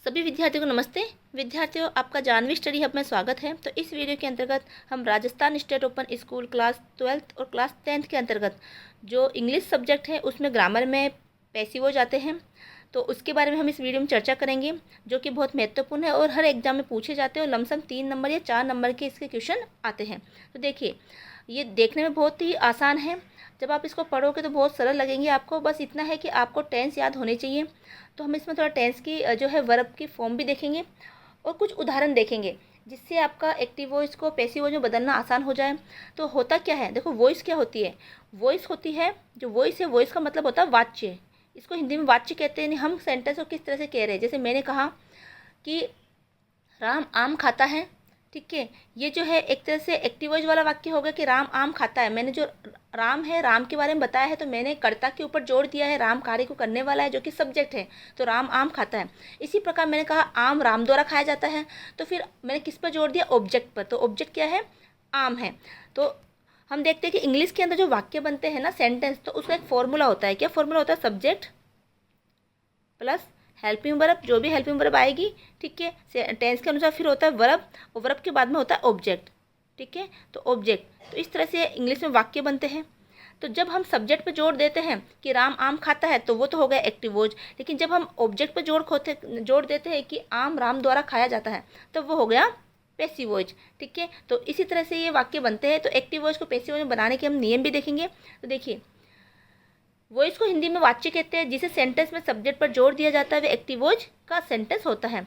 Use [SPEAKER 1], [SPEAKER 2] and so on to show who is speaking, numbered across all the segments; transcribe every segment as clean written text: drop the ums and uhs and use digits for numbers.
[SPEAKER 1] सभी विद्यार्थियों को नमस्ते। विद्यार्थियों, आपका जानवी स्टडी हब में स्वागत है। तो इस वीडियो के अंतर्गत हम Rajasthan state open school class 12th और क्लास 10th के अंतर्गत जो इंग्लिश सब्जेक्ट है उसमें ग्रामर में पैसिव हो जाते हैं, तो उसके बारे में हम इस वीडियो में चर्चा करेंगे, जो कि बहुत महत्वपूर्ण है और हर एग्जाम में पूछे जाते हैं और लमसम 3 नंबर या 4 नंबर के इसके क्वेश्चन आते हैं। तो देखिए, ये देखने में बहुत ही आसान है, जब आप इसको पढ़ोगे तो बहुत सरल लगेंगे आपको। बस इतना है कि आपको टेंस याद होने चाहिए। तो हम इसमें थोड़ा टेंस की जो है वर्ब की फॉर्म भी देखेंगे और कुछ उदाहरण देखेंगे, जिससे आपका एक्टिव वॉइस को पैसिव वॉइस में बदलना आसान हो जाए। तो होता क्या है, देखो, वॉइस क्या होती है। वॉइस होती है, जो वॉइस है, वॉइस का मतलब होता है वाच्य। इसको हिंदी में वाच्य कहते हैं। हम सेंटेंस को किस तरह से कह रहे हैं, जैसे मैंने कहा कि राम आम खाता है, ठीक है। ये जो है एक तरह से एक्टिव वॉइस वाला वाक्य होगा कि राम आम खाता है। मैंने जो राम है, राम के बारे में बताया है, तो मैंने कर्ता के ऊपर जोड़ दिया है, राम कार्य को करने वाला है जो कि सब्जेक्ट है, तो राम आम खाता है। इसी प्रकार मैंने कहा आम राम द्वारा खाया जाता है, तो फिर मैंने किस पर जोड़ दिया, ऑब्जेक्ट पर। तो ऑब्जेक्ट क्या है, आम है। तो हम देखते हैं कि इंग्लिश के अंदर जो वाक्य बनते हैं ना, सेंटेंस, तो उसका एक फॉर्मूला होता है। क्या फॉर्मूला होता है, सब्जेक्ट प्लस हेल्पिंग वर्ब, जो भी हेल्पिंग वर्ब आएगी, ठीक है, टेंस के अनुसार फिर होता है वर्ब, और वर्ब के बाद में होता है ऑब्जेक्ट, ठीक है। तो ऑब्जेक्ट, तो इस तरह से इंग्लिश में वाक्य बनते हैं। तो जब हम सब्जेक्ट पे जोड़ देते हैं कि राम आम खाता है, तो वो तो हो गया एक्टिव वॉइस। लेकिन जब हम ऑब्जेक्ट पे जोड़ देते हैं कि आम राम द्वारा खाया जाता है, तो वो हो गया पैसिव वॉइस, ठीक है। तो इसी तरह से ये वाक्य बनते हैं। तो एक्टिव वॉइस को पैसिव वॉइस में बनाने के हम नियम भी देखेंगे। तो देखिए, वॉइस को हिंदी में वाच्य कहते हैं। जिसे सेंटेंस में सब्जेक्ट पर जोड़ दिया जाता है वह एक्टिव वॉइस का सेंटेंस होता है।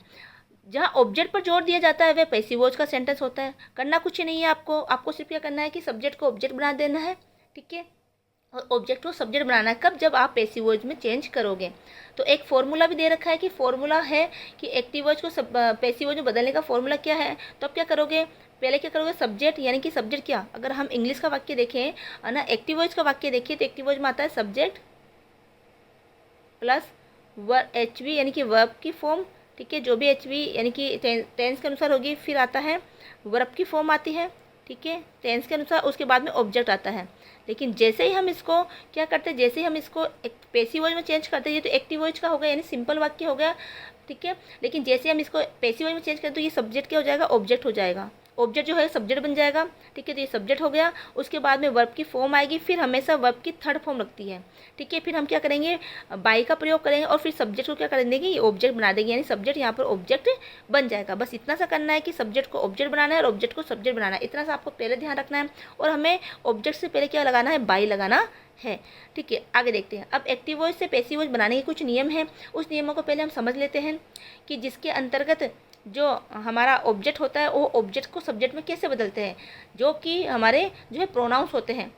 [SPEAKER 1] जहाँ ऑब्जेक्ट पर जोड़ दिया जाता है वह पैसिव वॉइस का सेंटेंस होता है। करना कुछ नहीं है, आपको सिर्फ क्या करना है कि सब्जेक्ट को ऑब्जेक्ट बना देना है, ठीक है, और ऑब्जेक्ट को सब्जेक्ट बनाना है। कब, जब आप पैसिव वॉइस में चेंज करोगे। तो एक फॉर्मूला भी दे रखा है कि फॉर्मूला है कि एक्टिव वॉइस को पैसिव वॉइस में बदलने का फॉर्मूला क्या है। तो आप क्या करोगे, पहले क्या करोगे, सब्जेक्ट, यानी कि सब्जेक्ट क्या, अगर हम इंग्लिश का वाक्य देखें ना, एक्टिव वॉइस का वाक्य देखिए, तो एक्टिव वॉइस में आता है सब्जेक्ट प्लस एच वी, यानी कि वर्ब की फॉर्म, ठीक है, जो भी एच वी यानी कि टेंस के अनुसार होगी। फिर आता है वर्ब की फॉर्म आती है, ठीक है, टेंस के अनुसार। उसके बाद में ऑब्जेक्ट आता है। लेकिन जैसे ही हम इसको क्या करते हैं, जैसे ही हम इसको एक पैसिव वॉइस में चेंज करते हैं, ये तो एक्टिव वॉइस का हो गया, यानी सिंपल वाक्य हो गया, ठीक है। लेकिन जैसे हम इसको पैसिव वॉइस में चेंज करते हैं, तो ये सब्जेक्ट क्या हो जाएगा, ऑब्जेक्ट हो जाएगा। ऑब्जेक्ट जो है सब्जेक्ट बन जाएगा, ठीक है। तो ये सब्जेक्ट हो गया। उसके बाद में वर्ब की फॉर्म आएगी, फिर हमेशा वर्ब की थर्ड फॉर्म लगती है, ठीक है। फिर हम क्या करेंगे, बाई का प्रयोग करेंगे और फिर सब्जेक्ट को क्या कर देंगे, ये ऑब्जेक्ट बना देंगे, यानी सब्जेक्ट यहाँ पर ऑब्जेक्ट बन जाएगा। बस इतना सा करना है कि सब्जेक्ट को ऑब्जेक्ट बनाना है और ऑब्जेक्ट को सब्जेक्ट बनाना है। इतना सा आपको पहले ध्यान रखना है। और हमें ऑब्जेक्ट से पहले क्या लगाना है, बाई लगाना है, ठीक है। आगे देखते हैं। अब एक्टिव वॉइस से पैसिव वॉइस बनाने के कुछ नियम हैं। उस नियमों को पहले हम समझ लेते हैं कि जिसके अंतर्गत जो हमारा ऑब्जेक्ट होता है वो ऑब्जेक्ट को सब्जेक्ट में कैसे बदलते हैं, जो कि हमारे जो है प्रोनाउंस होते हैं।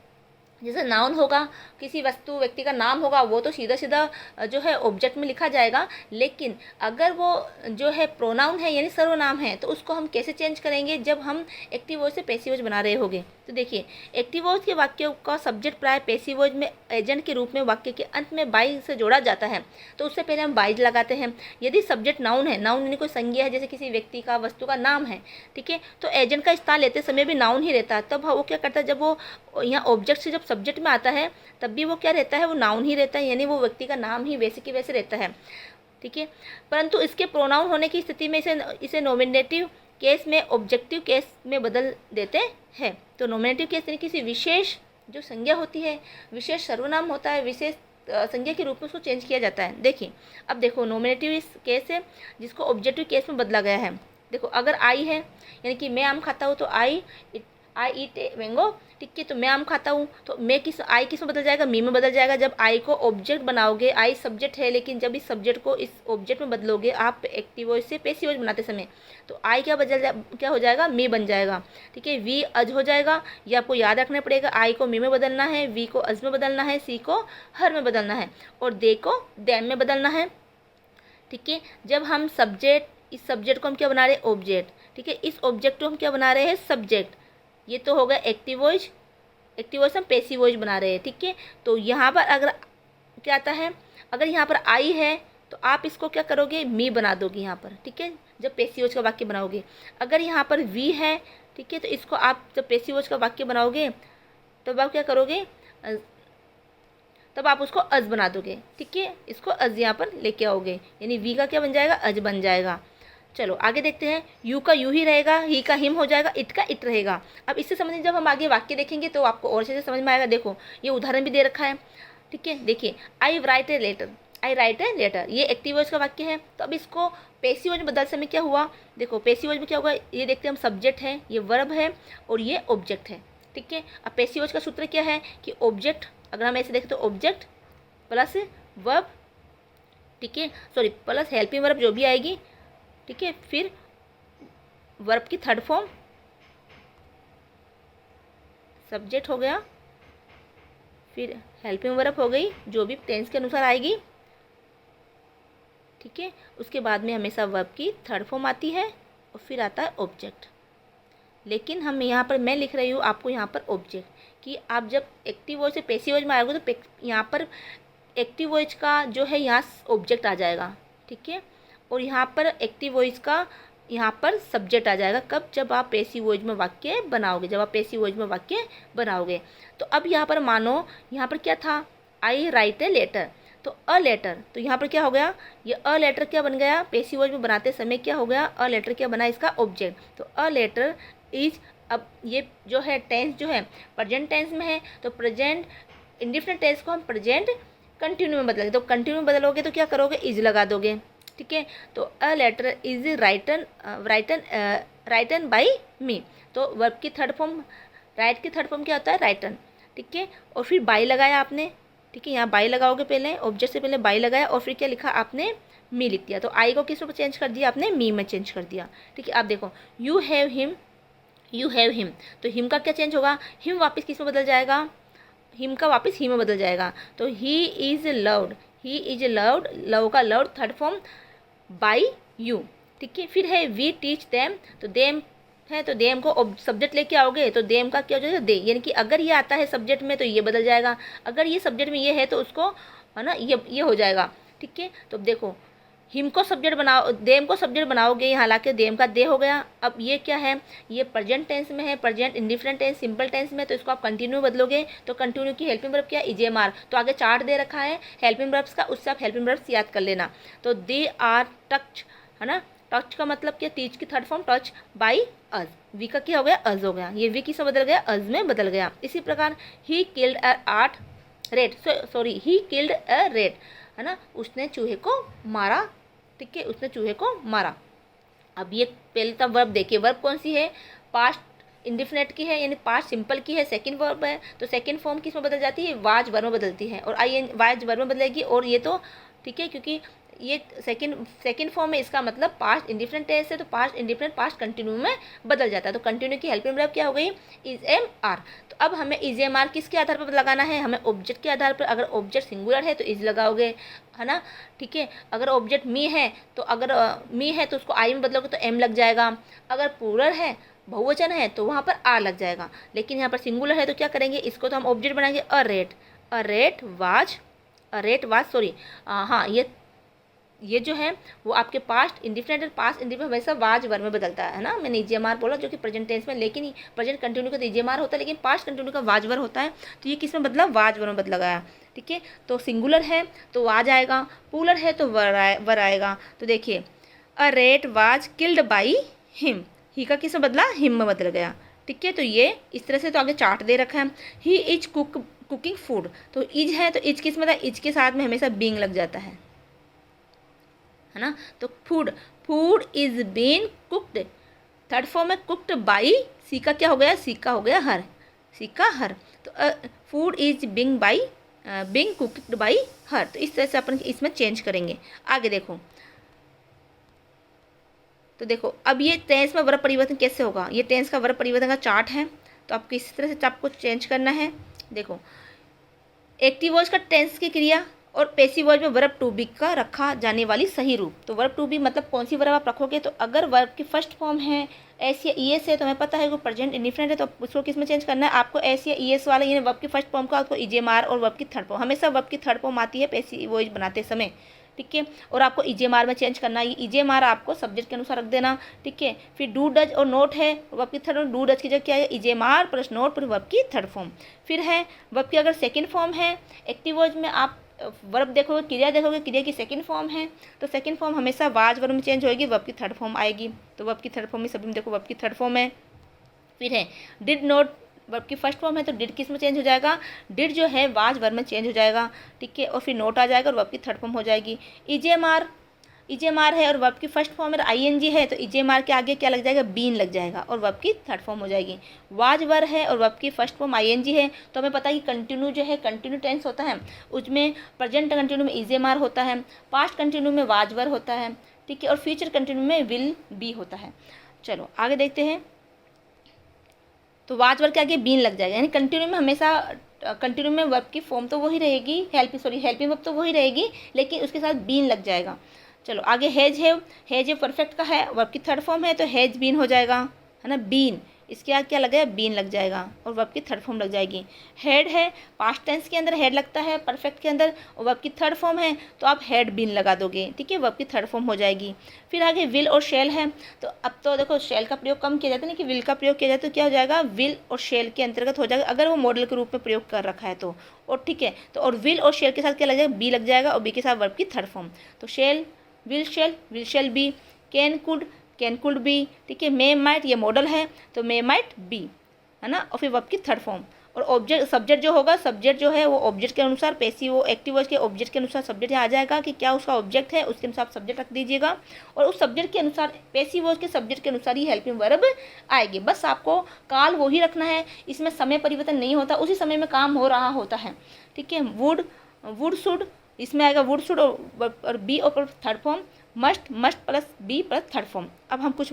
[SPEAKER 1] जैसे नाउन होगा, किसी वस्तु व्यक्ति का नाम होगा, वो तो सीधा सीधा जो है ऑब्जेक्ट में लिखा जाएगा। लेकिन अगर वो जो है प्रोनाउन है, यानी सर्वनाम है, तो उसको हम कैसे चेंज करेंगे, जब हम एक्टिव वॉइस से पैसिव वॉइस बना रहे होंगे। तो देखिए, एक्टिव वॉइस के वाक्यों का सब्जेक्ट प्राय पैसिव वॉइस में एजेंट के रूप में वाक्य के अंत में बाई से जोड़ा जाता है। तो उससे पहले हम बाई लगाते हैं। यदि सब्जेक्ट नाउन है, नाउन यानी कोई संज्ञा है, जैसे किसी व्यक्ति का, वस्तु का नाम है, ठीक है, तो एजेंट का स्थान लेते समय भी नाउन ही रहता है। तब वो क्या करता है, जब वो यहाँ ऑब्जेक्ट से जब सब्जेक्ट में आता है, तब भी वो क्या रहता है, वो नाउन ही रहता है, यानी वो व्यक्ति का नाम ही वैसे के वैसे रहता है, ठीक है। परंतु इसके प्रोनाउन होने की स्थिति में इसे नॉमिनेटिव केस में ऑब्जेक्टिव केस में बदल देते हैं। तो नॉमिनेटिव केस यानी किसी विशेष जो संज्ञा होती है, विशेष सर्वनाम होता है, विशेष संज्ञा के रूप में उसको चेंज किया जाता है। देखिए, अब देखो, नॉमिनेटिव इस केस है जिसको ऑब्जेक्टिव केस में बदला गया है। देखो, अगर आई है, यानी कि मैं आम खाता हूँ, तो आई ईट ए मैंगो, ठीक है। तो मैं आम खाता हूँ, तो मैं आई किस में बदल जाएगा, मी में बदल जाएगा। जब आई को ऑब्जेक्ट बनाओगे, आई सब्जेक्ट है, लेकिन जब इस सब्जेक्ट को इस ऑब्जेक्ट में बदलोगे आप एक्टिव वॉइस से पैसिव वॉइस बनाते समय, तो आई क्या हो जाएगा, मी बन जाएगा, ठीक है। वी अज हो जाएगा। ये आपको याद रखना पड़ेगा। आई को मी में बदलना है, वी को अज में बदलना है, सी को हर में बदलना है, और दे को दैन में बदलना है, ठीक है। जब हम इस सब्जेक्ट को हम क्या बना रहे हैं, ऑब्जेक्ट, ठीक है। इस ऑब्जेक्ट को हम क्या बना रहे हैं, सब्जेक्ट। ये तो होगा एक्टिव वॉइस। एक्टिव वॉइस हम पैसिव वॉइस बना रहे हैं, ठीक है। तो यहाँ पर अगर क्या आता है, अगर यहाँ पर आई है, तो आप इसको क्या करोगे, मी बना दोगे यहाँ पर, ठीक है, जब पैसिव वॉइस का वाक्य बनाओगे। अगर यहाँ पर वी है, ठीक है, तो इसको आप जब पैसिव वॉइस का वाक्य बनाओगे, तब आप क्या करोगे, तब आप उसको अज बना दोगे, ठीक है। इसको अज यहाँ पर लेके आओगे, यानी वी का क्या बन जाएगा, अज बन जाएगा। चलो आगे देखते हैं। यू का यू ही रहेगा, ही का हिम हो जाएगा, इट का इट रहेगा। अब इससे संबंधित जब हम आगे वाक्य देखेंगे तो आपको और अच्छे से समझ में आएगा। देखो ये उदाहरण भी दे रखा है, ठीक है। देखिए, I write a letter, I write a letter, ये एक्टिव वॉइस का वाक्य है। तो अब इसको पैसिव वॉइस में बदल समय क्या हुआ, देखो पैसिव वॉइस में क्या होगा, ये देखते हैं हम, सब्जेक्ट है, ये वर्ब है और ये ऑब्जेक्ट है, ठीक है। अब पैसिव वॉइस का सूत्र क्या है कि ऑब्जेक्ट, अगर हम ऐसे देखें तो ऑब्जेक्ट प्लस वर्ब, ठीक है, सॉरी प्लस हेल्पिंग वर्ब जो भी आएगी, ठीक है, फिर वर्ब की थर्ड फॉर्म, सब्जेक्ट हो गया, फिर हेल्पिंग वर्ब हो गई जो भी टेंस के अनुसार आएगी, ठीक है। उसके बाद में हमेशा वर्ब की थर्ड फॉर्म आती है और फिर आता है ऑब्जेक्ट। लेकिन हम यहाँ पर, मैं लिख रही हूँ आपको यहाँ पर ऑब्जेक्ट, कि आप जब एक्टिव वॉइस से पैसिव वॉइस में आएगा तो यहाँ पर एक्टिव वॉइस का जो है यहाँ ऑब्जेक्ट आ जाएगा, ठीक है। और यहाँ पर एक्टिव वॉइस का यहाँ पर सब्जेक्ट आ जाएगा। कब, जब आप पैसिव वॉइस में वाक्य बनाओगे, जब आप पैसिव वॉइस में वाक्य बनाओगे। तो अब यहाँ पर मानो, यहाँ पर क्या था, आई राइट ए लेटर, तो अ लेटर, तो यहाँ पर क्या हो गया, ये अ लेटर क्या बन गया, पैसिव वॉइस में बनाते समय क्या हो गया, अ लेटर क्या बना, इसका ऑब्जेक्ट। तो अ लेटर इज, अब ये जो है टेंस जो है प्रेजेंट टेंस में है, तो प्रेजेंट इंडिफिनिट टेंस को हम प्रेजेंट कंटिन्यू में बदलेंगे। तो कंटिन्यू में बदलोगे तो क्या करोगे, इज लगा दोगे, ठीक है। तो a letter is written by me, तो वर्ब की थर्ड फॉर्म, राइट की थर्ड फॉर्म क्या होता है, राइटन, ठीक है। और फिर बाई लगाया आपने, ठीक है, यहाँ बाई लगाओगे, पहले ऑब्जेक्ट से पहले बाई लगाया और फिर क्या लिखा आपने, मी लिख दिया। तो आई को किस में चेंज कर दिया आपने, मी में चेंज कर दिया, ठीक है। आप देखो, you have him, you have him, तो हिम का क्या चेंज होगा, हिम वापस किस में बदल जाएगा, हिम का वापस ही में बदल जाएगा। तो he is loved, he is loved, love का loved third form by you, ठीक है। फिर है वी टीच देम, तो देम है, तो देम को सब्जेक्ट लेके आओगे तो देम का क्या हो जाएगा, दे, यानी कि अगर ये आता है सब्जेक्ट में तो ये बदल जाएगा, अगर ये सब्जेक्ट में ये है तो उसको, है ना, ये हो जाएगा, ठीक है। तो देखो, हिम को सब्जेक्ट बनाओ, देम को सब्जेक्ट बनाओगे, हालांकि देम का दे हो गया। अब ये क्या है, ये प्रेजेंट टेंस में है, present indifferent tense, simple tense में, तो इसको आप कंटिन्यू बदलोगे। तो कंटिन्यू की हेल्पिंग वर्ब क्या, इजेएमआर, तो आगे चार्ट दे रखा है हेल्पिंग वर्ब्स का, उससे आप हेल्पिंग वर्ब्स याद कर लेना। तो दे आर टच, है ना, टच का मतलब क्या, टीच की third form taught by us, we का क्या हो गया, अज हो गया, ये वी किसमें बदल गया, अज में बदल गया। इसी प्रकार ही किल्ड अ आठ rate, sorry he killed a rate, है ना, उसने चूहे को मारा, ठीक है, उसने चूहे को मारा। अब ये पहले तब वर्ब देखिए, वर्ब कौन सी है, पास्ट इंडिफिनिट की है, यानी पास्ट सिंपल की है, सेकंड वर्ब है, तो सेकंड फॉर्म किस में बदल जाती है, वाज वर्ब में बदलती है, और आई एन वाज वर्ब में बदलेगी। और ये तो ठीक है, क्योंकि ये सेकंड फॉर्म है, इसका मतलब पास्ट इंडिफिनिट टेंस है, तो पास्ट इंडिफिनिट पास्ट कंटिन्यू में बदल जाता है। तो कंटिन्यू की हेल्पिंग वर्ब क्या हो गई, इज एम आर। तो अब हमें इज एम आर किसके आधार पर लगाना है, हमें ऑब्जेक्ट के आधार पर। अगर ऑब्जेक्ट सिंगुलर है तो इज लगाओगे, है ना, ठीक है। अगर ऑब्जेक्ट मी है तो, अगर मी है तो उसको आई में बदलोगे तो एम लग जाएगा। अगर प्लूरल है, बहुवचन है, तो वहाँ पर आर लग जाएगा। लेकिन यहाँ पर सिंगुलर है तो क्या करेंगे, इसको तो हम ऑब्जेक्ट बनाएंगे, अ रेट वाज, सॉरी, हाँ, ये जो है वो आपके पास्ट इंडिफिनिट, पास्ट इंडिफिनिट हमेशा वाज वर्ब में बदलता है ना, मैंने ईजीएमआर बोला जो कि प्रेजेंट टेंस में, लेकिन प्रेजेंट कंटिन्यू का तो ईजीएमआर होता है, लेकिन पास्ट कंटिन्यू का वाज वर्ब होता है। तो ये किस में बदला, वाज वर्ब में बदला गया, ठीक है। तो सिंगुलर है तो वाज आएगा, प्लूरल है तो वर आएगा। तो देखिए, a rat was killed by him, he का किस में बदला, हिम में बदल गया, ठीक है। तो ये इस तरह से, तो आगे चार्ट दे रखा है, ही इज कुकिंग फूड, तो इज है तो इज किस में, इज के साथ में हमेशा बीइंग लग जाता है ना। तो food is been cooked, third form में कुक्ड बाई, सी का क्या हो गया, सी का हो गया हर, सी का हर। तो food is being cooked by her. तो इस तरह से अपन इसमें चेंज करेंगे। आगे देखो, तो देखो अब ये टेंस में वर्ब परिवर्तन कैसे होगा, ये टेंस का वर्ब परिवर्तन का चार्ट है। तो आपको इस तरह से आपको चेंज करना है। देखो, एक्टिव वॉइस का टेंस की क्रिया और पैसिव वॉइस में वर्ब टू बी का रखा जाने वाली सही रूप। तो वर्ब टू बी मतलब कौन सी वर्ब आप रखोगे, तो अगर वर्ब की फर्स्ट फॉर्म है एस या ई एस है, तो हमें पता है वो प्रेजेंट इंडिफिनिट है, तो उसको किस में चेंज करना है आपको, एस या ई एस वाला, यानी वर्ब की फर्स्ट फॉर्म का आपको ईजेएमआर, और वर्ब की थर्ड फॉर्म, हमेशा वर्ब की थर्ड फॉर्म आती है पैसिव वॉइस बनाते समय, ठीक है। और आपको ईजेएमआर में चेंज करना है, ये ईजेएमआर आपको सब्जेक्ट के अनुसार रख देना, ठीक है। फिर डू डज और नोट है वर्ब की थर्ड फॉर्म, डू डज की जगह क्या है ईजेएमआर प्लस नोट प्लस वर्ब की थर्ड फॉर्म। फिर है वर्ब की अगर सेकेंड फॉर्म है एक्टिव वर्ब में आप वर्ब देखोगे, क्रिया देखोगे, क्रिया की सेकंड फॉर्म है तो सेकंड फॉर्म हमेशा वाज वर्ब में चेंज होगी, वर्ब की थर्ड फॉर्म आएगी। तो वर्ब की थर्ड फॉर्म में सभी में देखो वर्ब की थर्ड फॉर्म है। फिर है डिड नोट, वर्ब की फर्स्ट फॉर्म है तो डिड किस में चेंज हो जाएगा, डिड जो है वाज वर्ब में चेंज हो जाएगा, ठीक है। और फिर नोट आ जाएगा और वर्ब की थर्ड फॉर्म हो जाएगी। ईजेएमआर, ईजेएमआर है और वर्ब की फर्स्ट फॉर्म है आईएनजी है तो ईजेएमआर के आगे क्या लग जाएगा, बीन लग जाएगा और वर्ब की थर्ड फॉर्म हो जाएगी। वाज वर्ब है और वर्ब की फर्स्ट फॉर्म आईएनजी है तो हमें पता है कि कंटिन्यू जो है कंटिन्यू टेंस होता है, उसमें प्रेजेंट कंटिन्यू में ईजेएमआर होता है, पास्ट कंटिन्यू में वाज वर्ब होता है, ठीक है। और फ्यूचर कंटिन्यू में विल बी होता है। चलो आगे देखते हैं। तो वाज वर्ब के आगे बीन लग जाएगा, यानी कंटिन्यू में हमेशा कंटिन्यू में वर्ब की फॉर्म तो वही रहेगी, हेल्पिंग वर्ब तो वही रहेगी, लेकिन उसके साथ बीन लग जाएगा। चलो आगे हैज है परफेक्ट का है, वर्ब की थर्ड फॉर्म है तो हैज बीन हो जाएगा, है ना, बीन, इसके आगे क्या लगेगा, बीन लग जाएगा और वर्ब की थर्ड फॉर्म लग जाएगी। हेड है पास्ट टेंस के अंदर हेड लगता है परफेक्ट के अंदर और वर्ब की थर्ड फॉर्म है तो आप हेड बीन लगा दोगे, ठीक है, वर्ब की थर्ड फॉर्म हो जाएगी। फिर आगे विल और शेल है तो अब तो देखो शेल का प्रयोग कम किया जाता है ना, कि विल का प्रयोग किया जाए तो क्या हो जाएगा, विल और शेल के अंतर्गत हो जाएगा अगर वो मॉडल के रूप में प्रयोग कर रखा है तो, और ठीक है। तो और विल और शेल के साथ क्या लग जाएगा, बी लग जाएगा और बी के साथ वर्ब की थर्ड फॉर्म। तो shall will shall be, can could be, ठीक है। मे माइट ये मॉडल है तो मे माइट बी, है ना। और फिर वर्ब की थर्ड फॉर्म। और ऑब्जेक्ट सब्जेक्ट जो होगा, सब्जेक्ट जो है वो ऑब्जेक्ट के अनुसार, पैसिव वो एक्टिव वॉइस के ऑब्जेक्ट के अनुसार सब्जेक्ट आ जाएगा कि क्या उसका ऑब्जेक्ट है, उसके अनुसार सब्जेक्ट रख दीजिएगा और उस सब्जेक्ट के अनुसार पैसिव वॉइस के सब्जेक्ट के अनुसार ही हेल्पिंग वर्ब आएगी। बस आपको काल वो ही रखना है, इसमें समय परिवर्तन नहीं होता, उसी समय में काम हो रहा होता है, ठीक है। वुड शुड इसमें आएगा वुड शुड और बी और third form, must plus be plus third form. अब हम कुछ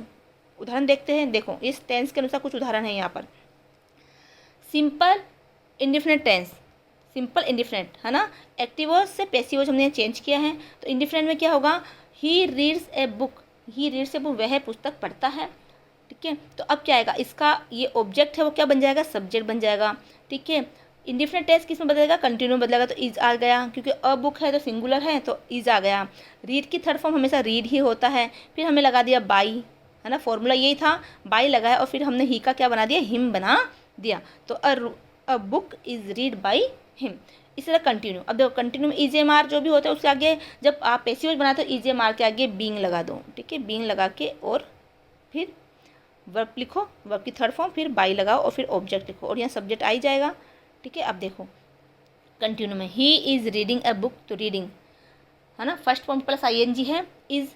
[SPEAKER 1] उदाहरण देखते हैं। देखो इस टेंस के अनुसार कुछ उदाहरण है यहाँ पर। Simple indefinite tense, simple indefinite, है ना, एक्टिव वॉइस से पैसिव वॉइस हमने चेंज किया है। तो इंडिफिनिट में क्या होगा, he reads a book, he reads a book, वह पुस्तक पढ़ता है, ठीक है। तो अब क्या आएगा, इसका ये ऑब्जेक्ट है वो क्या बन जाएगा, सब्जेक्ट बन जाएगा, ठीक है। इंडिफिनिट टेंस किस में बदलेगा, कंटिन्यू बदलेगा तो इज आ गया, क्योंकि अ बुक है तो सिंगुलर है तो इज आ गया। रीड की थर्ड फॉर्म हमेशा रीड ही होता है। फिर हमें लगा दिया बाई, है ना, फॉर्मूला यही था, बाई लगाया और फिर हमने ही का क्या बना दिया, हिम बना दिया। तो a book is read by him. इस तरह कंटिन्यू। अब देखो कंटिन्यू में ईजेएमआर जो भी होता है उसके आगे जब आप पैसिव वॉइस बनाते हो ईजेएमआर के आगे बीइंग लगा दो, ठीक है, बीइंग लगा के और फिर वर्ब लिखो, वर्ब की थर्ड फॉर्म, फिर बाई लगाओ और फिर ऑब्जेक्ट लिखो और यहाँ सब्जेक्ट आ ही जाएगा, ठीक है। अब देखो कंटिन्यू में he is reading a book, तो रीडिंग, है ना, फर्स्ट फॉर्म प्लस आईएनजी है, इज़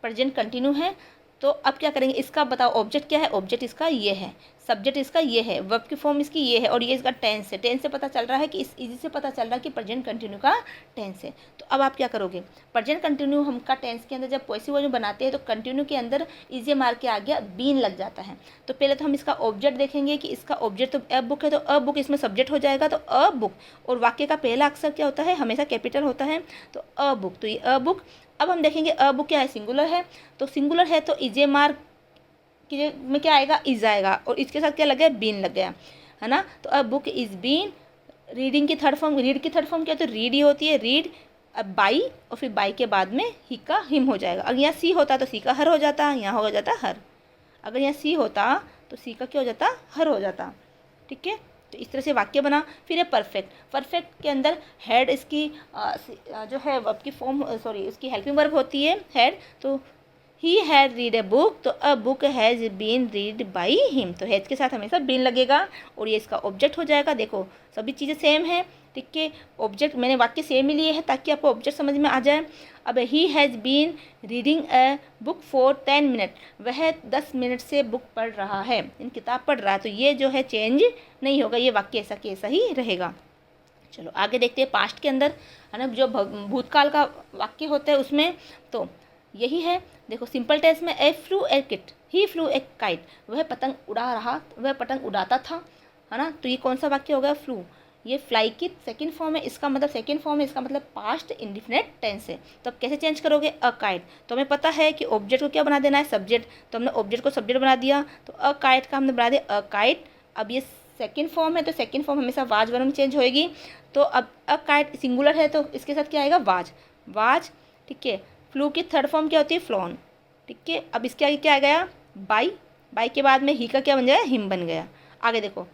[SPEAKER 1] प्रेजेंट कंटिन्यू है। तो अब क्या करेंगे, इसका बताओ ऑब्जेक्ट क्या है, ऑब्जेक्ट इसका ये है, सब्जेक्ट इसका ये है, वर्ब की फॉर्म इसकी ये है और ये इसका टेंस है। टेंस से पता चल रहा है कि इस इजी से पता चल रहा है कि प्रेजेंट कंटिन्यू का टेंस है। तो अब आप क्या करोगे, प्रेजेंट कंटिन्यू हम का टेंस के अंदर जब पैसिव वॉइस बनाते हैं तो कंटिन्यू के अंदर ईजेएमआर के आगे बीन लग जाता है। तो पहले तो हम इसका ऑब्जेक्ट देखेंगे कि इसका ऑब्जेक्ट तो अ बुक है तो अ बुक इसमें सब्जेक्ट हो जाएगा, तो अ बुक, और वाक्य का पहला अक्षर क्या होता है, हमेशा कैपिटल होता है, तो अ बुक, तो ये अ बुक। अब हम देखेंगे अ बुक क्या है, सिंगुलर है, तो सिंगुलर है तो ईजेएमआर में क्या आएगा, इज आएगा और इसके साथ क्या लग गया, बीन लग गया, है ना। तो अब बुक इज बीन, रीडिंग की थर्ड फॉर्म, रीड की थर्ड फॉर्म क्या तो रीड ही होती है, रीड, अब बाई और फिर बाई के बाद में ही का हिम हो जाएगा। अगर यहाँ सी होता तो सी का हर हो जाता, यहाँ हो जाता हर। अगर यहाँ सी होता तो सी का क्या हो जाता, हर हो जाता, ठीक है। तो इस तरह से वाक्य बना। फिर है परफेक्ट, परफेक्ट के अंदर हेड इसकी जो है वर्ब की फॉर्म, सॉरी इसकी हेल्पिंग वर्ब होती है हेड, तो he had read a book, तो a book has been read by him, तो हैज के साथ हमेशा बीन लगेगा और ये इसका ऑब्जेक्ट हो जाएगा। देखो सभी चीज़ें सेम है, ठीक है, ऑब्जेक्ट मैंने वाक्य सेम ही लिए है ताकि आपको ऑब्जेक्ट समझ में आ जाए। अब he has been reading a book for 10 minute, वह 10 मिनट से बुक पढ़ रहा है, इन किताब पढ़ रहा है, तो ये जो है चेंज नहीं होगा, ये वाक्य ऐसा कि ऐसा ही रहेगा। चलो आगे देखते हैं पास्ट के अंदर, है ना, जो भूतकाल का वाक्य होता है उसमें तो यही है। देखो सिंपल टेंस में he flew a kite, he flew a kite, वह पतंग उड़ा रहा, वह पतंग उड़ाता था, है ना। तो ये कौन सा वाक्य हो गया, फ्लू, ये फ्लाई की सेकंड फॉर्म है, इसका मतलब सेकंड फॉर्म है, इसका मतलब पास्ट इंडिफिनिट टेंस है। तो अब कैसे चेंज करोगे, अ काइट, तो हमें पता है कि ऑब्जेक्ट को क्या बना देना है, सब्जेक्ट, तो हमने ऑब्जेक्ट को सब्जेक्ट बना दिया, तो अ काइट का हमने बना दिया अ काइट। अब ये सेकंड फॉर्म है तो सेकंड फॉर्म हमेशा वाज वर्ब में चेंज होएगी, तो अब अ काइट सिंगुलर है तो इसके साथ क्या आएगा, वाज, वाज, ठीक है। फ्लू की थर्ड फॉर्म क्या होती है, फ्लॉन, ठीक है। अब इसके आगे क्या आ गया, बाई, बाई के बाद में ही का क्या बन गया, हिम बन गया। आगे देखो,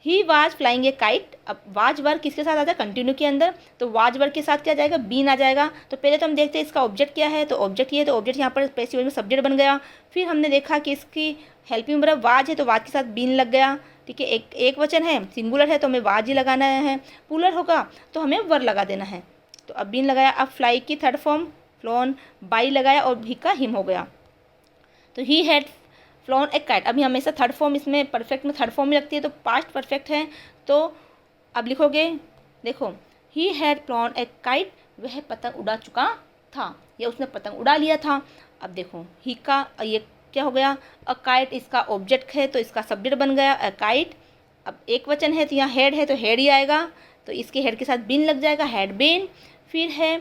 [SPEAKER 1] he was flying A kite. अब वाज वर्ग किसके साथ आता है, कंटिन्यू के अंदर, तो वाज वर्ग के साथ क्या जाएगा, बीन आ जाएगा। तो पहले तो हम देखते हैं इसका ऑब्जेक्ट क्या है, तो ऑब्जेक्ट ये है, तो ऑब्जेक्ट यहाँ पर पैसिव में सब्जेक्ट बन गया। फिर हमने देखा कि इसकी हेल्पिंग वर्ब वाज है, तो वाज के साथ बीन लग गया, ठीक है। एक वचन है, सिंगुलर है, तो हमें वाज ही लगाना है। प्लूरल होगा तो हमें वर लगा देना है। तो अब बीन लगाया। अब फ्लाई की थर्ड फॉर्म फ्लोन, बाई लगाया और भी का हिम हो गया। तो he had phloem A kite. अभी हमेशा थर्ड फॉर्म इसमें परफेक्ट में थर्ड फॉर्म में लगती है, तो पास्ट परफेक्ट है। तो अब लिखोगे, देखो, he had phloem A kite, वह पतंग उड़ा चुका था, या उसने पतंग उड़ा लिया था। अब देखो, ही का ये क्या हो गया, अ काइट इसका ऑब्जेक्ट है, तो इसका सब्जेक्ट बन गया अ काइट। अब एक वचन है, तो यहाँ हेड है, तो हेड ही आएगा, तो इसके हेड के साथ बीन लग जाएगा, हैड बीन। फिर है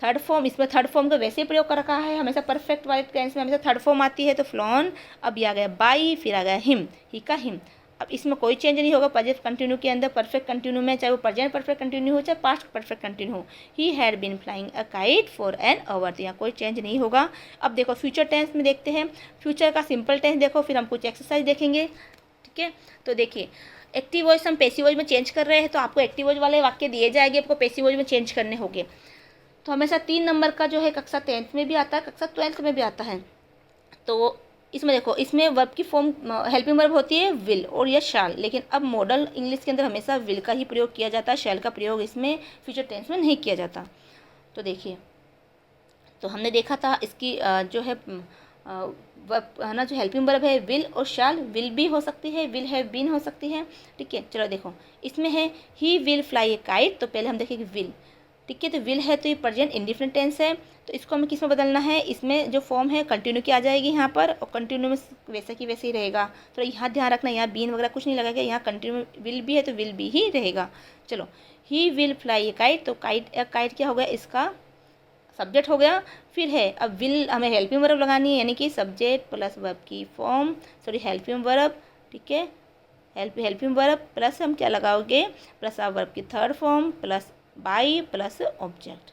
[SPEAKER 1] थर्ड फॉर्म, इसमें थर्ड फॉर्म का वैसे ही प्रयोग कर रखा है, हमेशा परफेक्ट वाले टेंस में हमेशा थर्ड फॉर्म आती है, तो फ्लॉन। अब ये आ गया बाई, फिर आ गया हिम, ही का हिम। अब इसमें कोई चेंज नहीं होगा प्रेजेंट कंटिन्यू के अंदर, परफेक्ट कंटिन्यू में, चाहे वो प्रेजेंट परफेक्ट कंटिन्यू हो चाहे पास्ट परफेक्ट कंटिन्यू हो। He had been flying a kite for an hour, तो यहाँ कोई चेंज नहीं होगा। अब देखो फ्यूचर टेंस में देखते हैं, फ्यूचर का सिंपल टेंस देखो, फिर हम कुछ एक्सरसाइज देखेंगे, ठीक है। तो देखिए, एक्टिव वॉइस हम पैसिव वॉइस में चेंज कर रहे हैं, तो आपको एक्टिव वॉइस वाले वाक्य दिए जाएंगे, आपको पैसिव वॉइस में चेंज करने होंगे। तो हमेशा 3 नंबर का जो है कक्षा 10th में भी आता है, कक्षा 12th में भी आता है। तो इसमें देखो, इसमें वर्ब की फॉर्म हेल्पिंग वर्ब होती है विल और या शैल, लेकिन अब मॉडल इंग्लिश के अंदर हमेशा विल का ही प्रयोग किया जाता है, शैल का प्रयोग इसमें फ्यूचर टेंस में नहीं किया जाता। तो देखिए, तो हमने देखा था इसकी जो है वर्ब है ना, जो हेल्पिंग वर्ब है विल और शैल, विल भी हो सकती है, विल हैव बीन हो सकती है, ठीक है। चलो देखो, इसमें है he will fly A kite, तो पहले हम देखेंगे विल, ठीक है। तो विल है, तो ये प्रेजेंट इंडिफरेंट टेंस है, तो इसको हमें किस में बदलना है, इसमें जो फॉर्म है कंटिन्यू की आ जाएगी यहाँ पर, और कंटिन्यू में वैसा की वैसे ही रहेगा। तो यहाँ ध्यान रखना, यहाँ बीन वगैरह कुछ नहीं लगेगा, यहाँ कंटिन्यू विल भी है तो विल भी ही रहेगा। चलो, he will fly A kite, तो काइट क्या हो गया, इसका सब्जेक्ट हो गया। फिर है, अब विल हमें हेल्पिंग वर्ब लगानी है, यानी कि सब्जेक्ट प्लस वर्ब की फॉर्म, सॉरी हेल्पिंग वर्ब, ठीक है। हेल्पिंग वर्ब प्लस हम क्या लगाओगे, प्लस आप वर्ब की third form plus by plus object,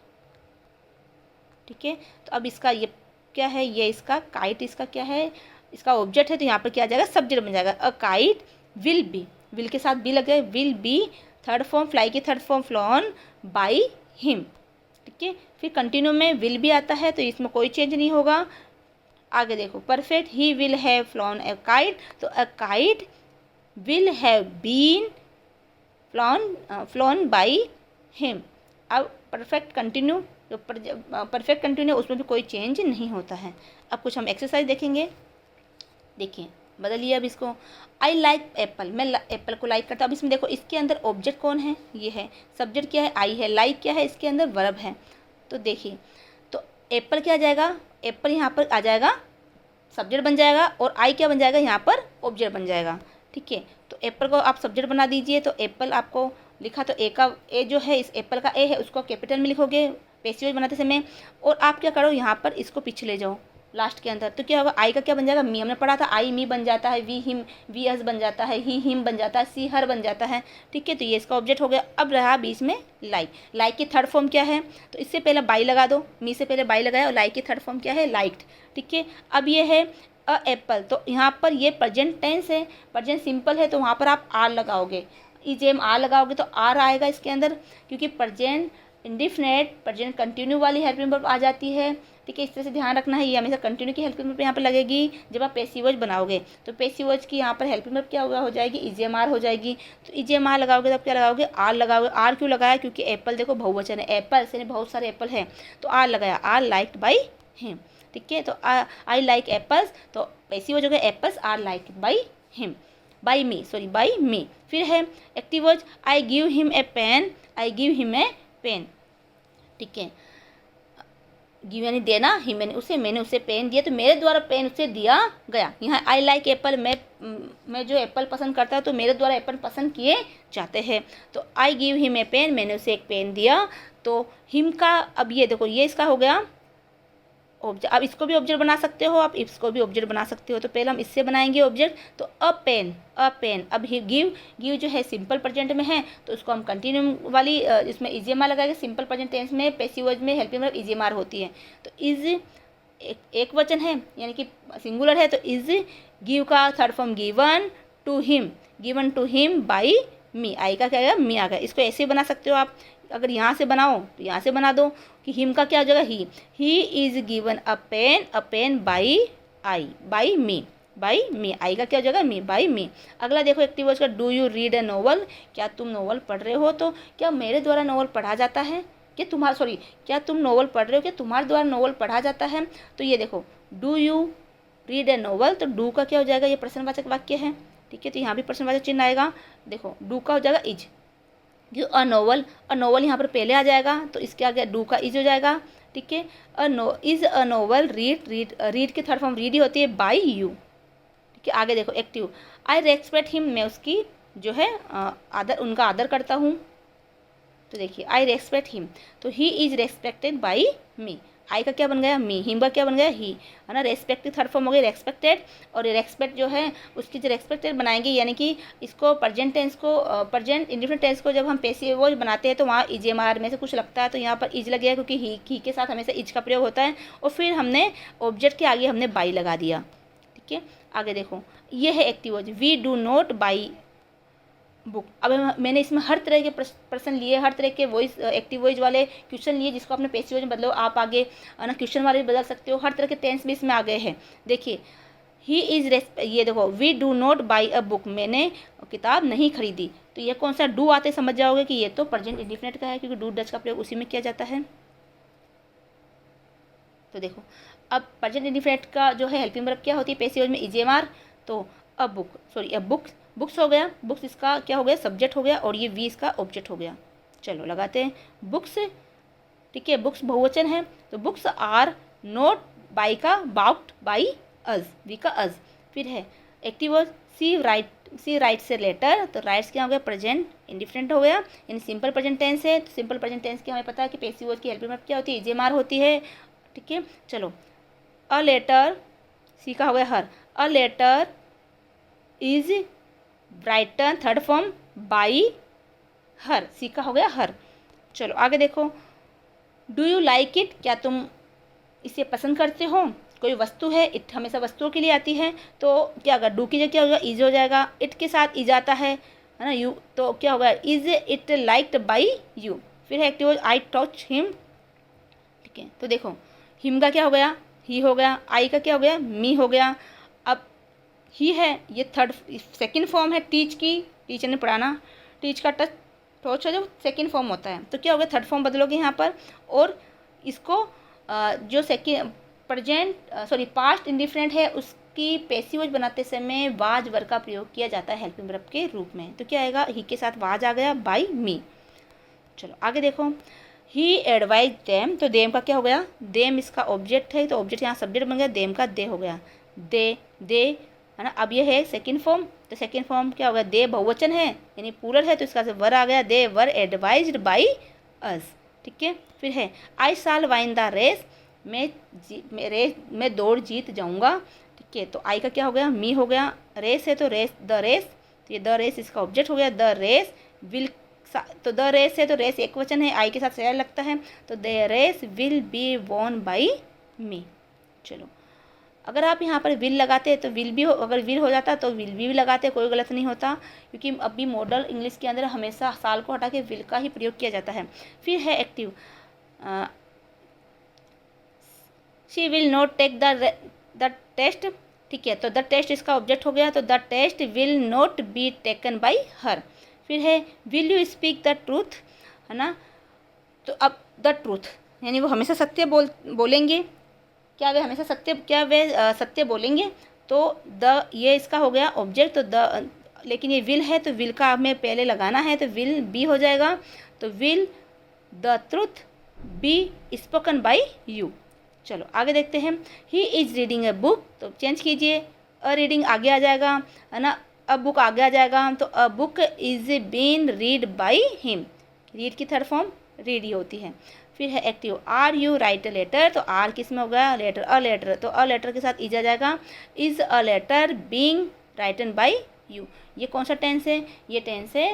[SPEAKER 1] ठीक है। तो अब इसका ये क्या है, ये इसका काइट, इसका क्या है, इसका ऑब्जेक्ट है, तो यहाँ पर क्या आ जाएगा, सब्जेक्ट बन जाएगा। A kite will be, will के साथ बी लग गए, will be third form, fly की third form flown by him, ठीक है। फिर कंटिन्यू में विल भी आता है, तो इसमें कोई चेंज नहीं होगा। आगे देखो, perfect, he will have flown a kite, तो a kite will have been flown by him. अब परफेक्ट कंटिन्यू, जो परफेक्ट कंटिन्यू उसमें भी कोई चेंज नहीं होता है। अब कुछ हम एक्सरसाइज देखेंगे, देखिए बदलिए अब इसको। आई लाइक एप्पल, मैं एप्पल को लाइक करता हूँ। अब इसमें देखो, इसके अंदर ऑब्जेक्ट कौन है, ये है, सब्जेक्ट क्या है, आई है, लाइक क्या है, इसके अंदर वर्ब है। तो देखिए, तो एप्पल क्या आ जाएगा, एप्पल यहाँ पर आ जाएगा, सब्जेक्ट बन जाएगा, और आई क्या बन जाएगा, यहाँ पर ऑब्जेक्ट बन जाएगा, ठीक है। तो एप्पल को आप सब्जेक्ट बना दीजिए, तो एप्पल आपको लिखा, तो ए का ए जो है, इस एप्पल का ए है, उसको कैपिटल में लिखोगे पैसिव बनाते समय, और आप क्या करो, यहाँ पर इसको पीछे ले जाओ लास्ट के अंदर, तो क्या होगा, आई का क्या बन जाएगा, मी, हमने पढ़ा था आई मी बन जाता है, वी हिम, वी अस बन जाता है, ही हिम बन जाता है, सी हर बन जाता है, ठीक है। तो ये इसका ऑब्जेक्ट हो गया। अब रहा बीच में लाइक, लाइक की थर्ड फॉर्म क्या है, तो इससे पहले बाई लगा दो, मी से पहले बाई लगाया, और लाइक की थर्ड फॉर्म क्या है, लाइक्ड, ठीक है। अब ये है अ एप्पल, तो यहाँ पर ये प्रेजेंट टेंस है, प्रेजेंट सिंपल है, तो वहाँ पर आप आर लगाओगे, ईजेम आर लगाओगे तो आर आएगा इसके अंदर, क्योंकि प्रेजेंट इंडिफिनिट प्रेजेंट कंटिन्यू वाली हेल्पिंग वर्ब आ जाती है, ठीक है। इस तरह से ध्यान रखना है, ये हमेशा कंटिन्यू की हेल्पिंग वर्ब यहाँ पर लगेगी जब आप पैसिव वॉइस बनाओगे। तो पैसिव वॉइस की यहाँ पर हेल्पिंग वर्ब क्या हो जाएगी, ईजेएमआर हो जाएगी। तो ईजेएमआर लगाओगे तब क्या लगाओगे, आर लगाओगे। आर क्यों लगाया, क्योंकि एप्पल देखो बहुवचन है, एप्पल से बहुत सारे एप्पल हैं, तो आर लगाया, आर लाइक्ड बाई हिम, ठीक है। तो आई लाइक एप्पल्स, तो पैसिव वॉइस हो गया, apples are liked by him, by me, sorry by me. फिर है active voice, I give him a pen, I give him a pen, ठीक है। गिव यानी देना, ही मैंने उसे पेन दिया, तो मेरे द्वारा पेन उसे दिया गया। यहाँ आई लाइक एप्पल, मैं जो एप्पल पसंद करता हूँ, तो मेरे द्वारा एप्पल पसंद किए जाते हैं। तो I give him a pen, मैंने उसे एक पेन दिया। तो हिम का, अब ये देखो, ये इसका हो गया ऑब्जेक्ट, अब इसको भी ऑब्जेक्ट बना सकते हो, आप इसको भी ऑब्जेक्ट बना सकते हो। तो पहले हम इससे बनाएंगे ऑब्जेक्ट। तो अ पेन, अ पेन। अब गिव, गिव जो है सिंपल प्रेजेंट में है तो उसको हम कंटिन्यू वाली इसमें ईजीएमआर लगाएंगे। सिंपल प्रेजेंट टेंस में पैसिव वॉइस में हेल्पिंग वर्ब ईजीएमआर होती है। तो इज एक वचन है यानी कि सिंगुलर है, तो इज गिव का third form given to him, given to him by me. I का क्या आएगा, मी आ गया। इसको ऐसे बना सकते हो आप, अगर यहाँ से बनाओ तो यहाँ से बना दो कि हिम का क्या हो जाएगा, he is given a pen by I, by me, by me. I का क्या हो जाएगा, मी, बाई मी। अगला देखो एक्टिव वॉइस का, do you read a novel, क्या तुम नॉवल पढ़ रहे हो। तो क्या मेरे द्वारा नॉवल पढ़ा जाता है, क्या तुम नॉवल पढ़ रहे हो, क्या तुम्हारे द्वारा नॉवल पढ़ा जाता है। तो ये देखो do you read a novel, तो डू का क्या हो जाएगा, ये प्रश्नवाचक वाक्य है, ठीक है। तो यहाँ भी प्रश्नवाचक चिन्ह आएगा। देखो डू का हो जाएगा इज, जो अ नोवल यहाँ पर पहले आ जाएगा तो इसके आगे डू का इज हो जाएगा, ठीक है। इज अ नोवल रीड की थर्ड फॉर्म रीड ही होती है बाई यू, ठीक है। आगे देखो एक्टिव, आई रेस्पेक्ट हिम, मैं उसकी जो है उनका आदर करता हूँ। तो देखिए आई रेस्पेक्ट हिम, तो he is respected by me. I का क्या बन गया, मी। हिम का क्या बन गया, ही, है ना। रेस्पेक्ट की थर्ड फॉर्म हो गई रेस्पेक्टेड, और ये रेस्पेक्ट जो है उसकी जो रेस्पेक्टेड बनाएंगे, यानी कि इसको प्रेजेंट टेंस को प्रेजेंट इंडिफिनिट टेंस को जब हम पैसिव वॉइस बनाते हैं तो वहाँ ईजीएमआर में से कुछ लगता है, तो यहाँ पर इज लग गया क्योंकि ही के साथ हमेशा इज का प्रयोग होता है। और फिर हमने ऑब्जेक्ट के आगे हमने बाई लगा दिया, ठीक है। आगे देखो ये है active voice, we do not buy book. अब मैंने इसमें हर तरह के प्रश्न लिए, हर तरह के वॉइस एक्टिव वॉइस वाले क्वेश्चन लिए, जिसको आपने पैसिव वॉइस में बदलो। आप आगे ना क्वेश्चन वाले भी बदल सकते हो, हर तरह के टेंस भी इसमें आ गए हैं। देखिए ही इज ये देखो we do not buy a book, मैंने किताब नहीं खरीदी। तो ये कौन सा डू आते समझ जाओगे कि ये तो प्रेजेंट इंडिफिनिट का है, क्योंकि डू डच का प्रयोग उसी में किया जाता है। तो देखो अब प्रेजेंट इंडिफिनिट का जो है हेल्पिंग वर्ब क्या होती है पैसिव वॉइस में, ईजीएमआर। तो अ बुक्स हो गया, बुक्स इसका क्या हो गया, सब्जेक्ट हो गया, और ये वी इसका ऑब्जेक्ट हो गया। चलो लगाते हैं बुक्स, ठीक है। बुक्स बहुवचन है, तो बुक्स आर नोट बाई का बाउट बाई अज, वी का अज। फिर है एक्टिव वॉइस, सी राइट से लेटर, तो राइट्स क्या हो गया, प्रेजेंट इंडिफिनिट हो गया, यानी सिंपल प्रेजेंट टेंस है। तो सिंपल प्रेजेंट टेंस की हमें पता है कि पैसिव वॉइस की हेल्पिंग वर्ब क्या होती है, ईजीएमआर होती है, ठीक है। चलो अ लेटर, सी का हो गया her, a letter is written third form by her, she का हो गया हर। चलो आगे देखो, डू यू लाइक इट, क्या तुम इसे पसंद करते हो। कोई वस्तु है, इट हमेशा वस्तुओं के लिए आती है, तो क्या अगर डू की जगह क्या होगा, इज हो जाएगा। इट के साथ इज आता है ना, यू, तो क्या होगा, is it liked by you. फिर है एक्टिव, आई टच हिम, ठीक है। तो देखो हिम का क्या हो गया, ही हो गया, आई का क्या हो गया, मी हो गया। अब ही है, ये सेकंड फॉर्म है टीच की, टीचर ने पढ़ाना, टीच का टच है जो सेकंड फॉर्म होता है। तो क्या हो गया, थर्ड फॉर्म बदलोगे यहाँ पर, और इसको जो पास्ट इंडिफिनिट है उसकी पैसिव वॉइस बनाते समय वाज वर्ब का प्रयोग किया जाता है हेल्पिंग वर्ब के रूप में। तो क्या आएगा, ही के साथ वाज आ गया बाई मी। चलो आगे देखो, ही एडवाइज देम, तो देम का क्या हो गया, देम इसका ऑब्जेक्ट है, तो ऑब्जेक्ट यहाँ सब्जेक्ट बन गया, देम का दे हो गया, दे है ना। अब ये है सेकंड फॉर्म, तो सेकंड फॉर्म क्या होगा, दे बहुवचन है यानी प्लूरल है, तो इसका वर आ गया, दे वर एडवाइज्ड बाई अस, ठीक है। फिर है आई शाल वाइन द रेस, मैं दौड़ जीत जाऊंगा, ठीक है। तो आई का क्या हो गया, मी हो गया, रेस है तो रेस, द रेस, तो ये द रेस इसका ऑब्जेक्ट हो गया, द रेस विल, तो द रेस है तो रेस एक वचन है, आई के साथ शेयर लगता है, तो the race will be won by me. चलो अगर आप यहाँ पर विल लगाते तो विल भी हो, अगर विल हो जाता तो विल भी लगाते, कोई गलत नहीं होता, क्योंकि अभी मॉडल इंग्लिश के अंदर हमेशा साल को हटा के विल का ही प्रयोग किया जाता है। फिर है active, she will not take the test, ठीक है। तो द टेस्ट इसका ऑब्जेक्ट हो गया, तो the test will not be taken by her. फिर है will you speak the truth, है ना। तो अब द ट्रूथ यानी वो हमेशा सत्य बोलेंगे, क्या वे हमेशा सत्य बोलेंगे, तो द ये इसका हो गया ऑब्जेक्ट, तो द, लेकिन ये विल है तो विल का हमें पहले लगाना है, तो विल बी हो जाएगा, तो will the truth be spoken by you. चलो आगे देखते हैं, he is reading A book, तो चेंज कीजिए, अ रीडिंग आगे आ जाएगा, है ना, अ बुक आगे आ जाएगा, तो a book is been read by him, read की थर्ड फॉर्म रीड ही होती है। फिर है active, are you write a letter, तो आर किस में होगा, लेटर, अ लेटर, तो अ लेटर के साथ इज आ जाएगा, is a letter being written by you. ये कौन सा टेंस है, ये टेंस है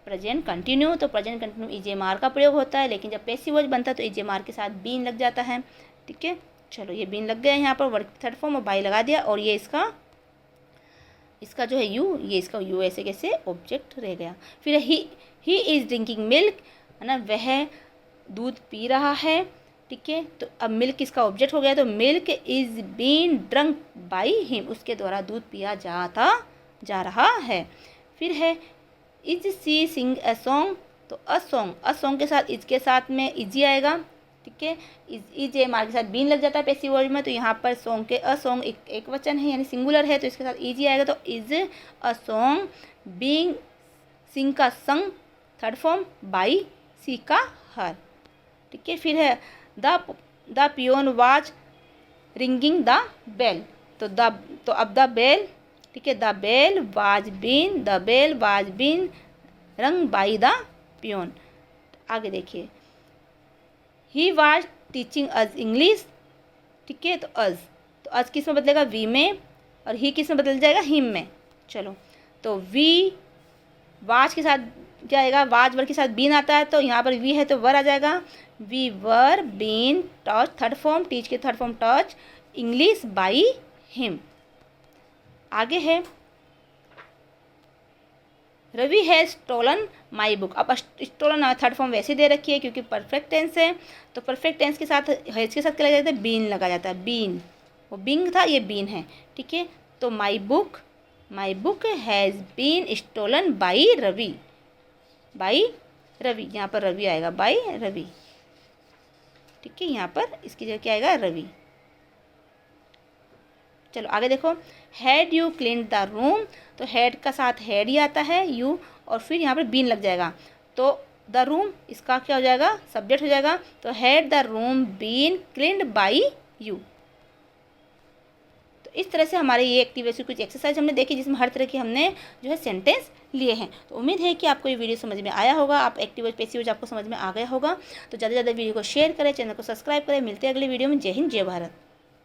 [SPEAKER 1] प्रेजेंट कंटिन्यू। तो प्रेजेंट कंटिन्यू इजेमार का प्रयोग होता है, लेकिन जब पैसिव वॉइस बनता है तो इजेमार के साथ बीन लग जाता है। ठीक है, चलो ये बीन लग गया यहाँ पर, वर्ब थर्ड फॉर्म और बाई लगा दिया, और ये इसका जो है यू, ये इसका यू ऐसे कैसे ऑब्जेक्ट रह गया। फिर ही इज़ ड्रिंकिंग मिल्क, है ना, वह दूध पी रहा है। ठीक है, तो अब मिल्क इसका ऑब्जेक्ट हो गया, तो milk is been drunk by him, उसके द्वारा दूध पिया जा रहा है। फिर है is C Singh a song, तो अ सॉन्ग के साथ इज के साथ में इजी आएगा। ठीक है, इज ए मार के साथ बीन लग जाता है पैसिव वॉइस में, तो यहाँ पर सॉन्ग के अ सॉन्ग एक वचन है यानी सिंगुलर है, तो इसके साथ इजी आएगा, तो इज अ सॉन्ग बीइंग, सिंग का संग थर्ड फॉर्म, बाई सी का हर। ठीक है, फिर है the peon was ringing the bell, तो अब द बेल, ठीक है, the bell was been rung by the peon. आगे देखिए, he was teaching us English. ठीक है, तो अज किस में बदलेगा, वी में, और ही किस में बदल जाएगा, हिम में। चलो, तो वी वाज के साथ क्या आएगा, वाज वर के साथ बीन आता है, तो यहाँ पर वी है तो वर आ जाएगा, we were been taught third form, teach के third form taught English by him. आगे है Ravi has stolen my book. अब स्टोलन थर्ड फॉर्म वैसे दे रखी है क्योंकि परफेक्ट टेंस है, तो परफेक्ट टेंस के साथ हैज़ के साथ क्या लगा जाता है, बीन लगा जाता है, बीन, वो बिंग था, ये बीन है। ठीक है, तो my book has been stolen by Ravi, यहाँ पर रवि आएगा, बाई रवि। ठीक है, यहाँ पर इसकी जगह क्या आएगा, रवि। चलो आगे देखो, had you clean the room, तो हैड का साथ हैड ही आता है, यू, और फिर यहाँ पर बीन लग जाएगा, तो द रूम इसका क्या हो जाएगा, सब्जेक्ट हो जाएगा, तो had the room been cleaned by you. तो इस तरह से हमारे ये एक्टिव कुछ एक्सरसाइज हमने देखी जिसमें हर तरह की हमने जो है सेंटेंस लिए हैं। तो उम्मीद है कि आपको ये वीडियो समझ में आया होगा, आप एक्टिव पैसिव आपको समझ में आ गया होगा। तो ज़्यादा से ज़्यादा वीडियो को शेयर करें, चैनल को सब्सक्राइब करें। मिलते हैं अगले वीडियो में। जय हिंद, जय भारत।